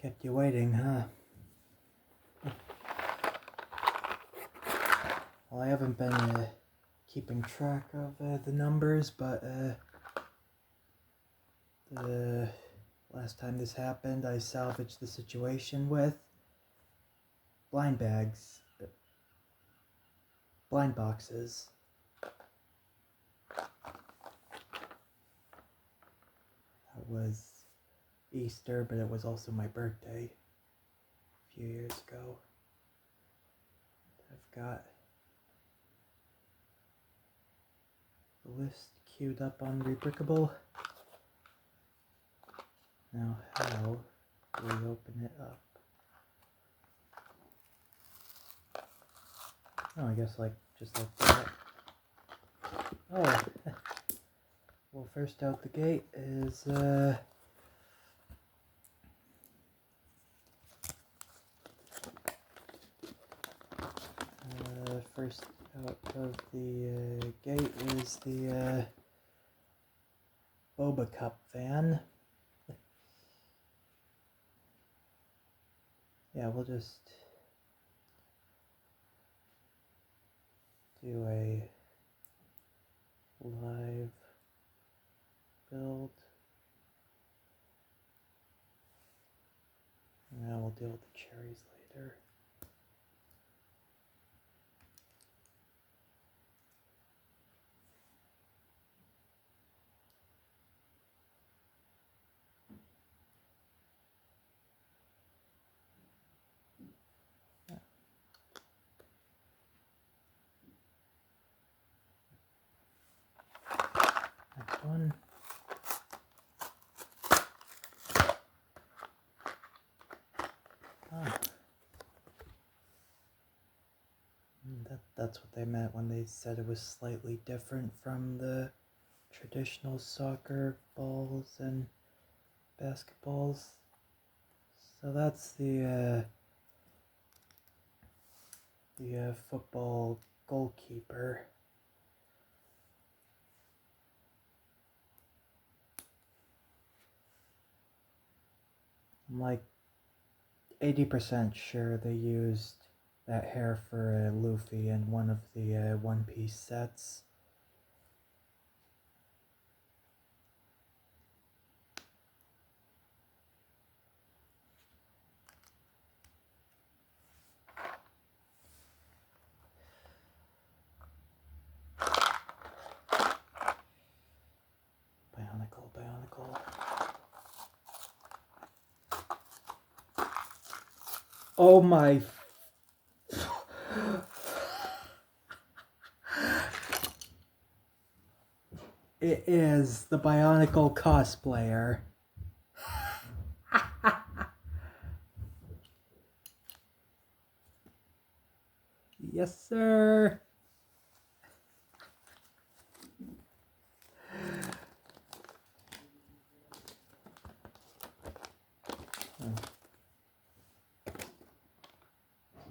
Kept you waiting, huh? Well, I haven't been keeping track of the numbers, but the last time this happened, I salvaged the situation with blind boxes. That was Easter, but it was also my birthday a few years ago. I've got the list queued up on Rebrickable. Now, how do we open it up? Oh, I guess just like that. Oh, well, first out the gate is first out of the gate is the Boba Cup van. Yeah, we'll just do a live build. And then we'll deal with the cherries later. Next one. Ah. That's what they meant when they said it was slightly different from the traditional soccer balls and basketballs. So that's the football goalkeeper. I'm like 80% sure they used that hair for Luffy in one of the One Piece sets. Bionicle. Oh my... It is the Bionicle cosplayer. Yes, sir. Oh.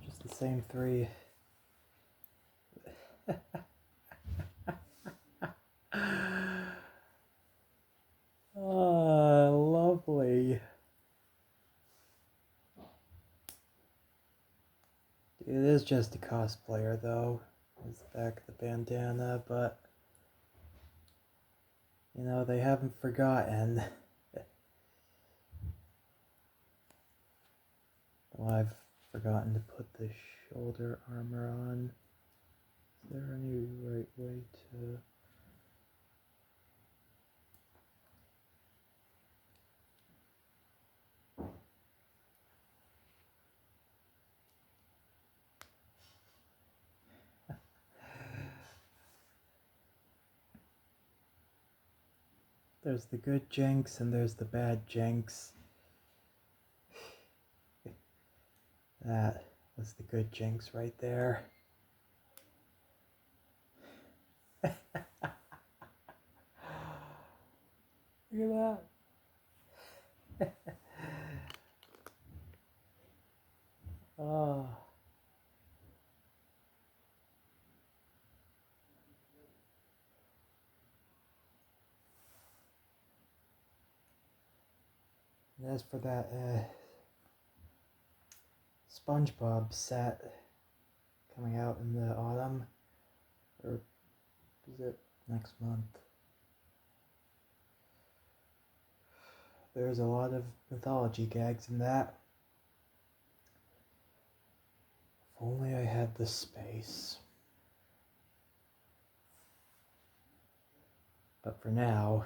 Just the same three. Oh, lovely. It is just a cosplayer, though. It's the back of the bandana, but you know, they haven't forgotten. Well, I've forgotten to put the shoulder armor on. Is there any right way to... There's the good Jinx and there's the bad Jinx. That was the good Jinx right there. Look at that. Oh. And as for that SpongeBob set coming out in the autumn, or is it next month? There's a lot of mythology gags in that. If only I had the space. But for now,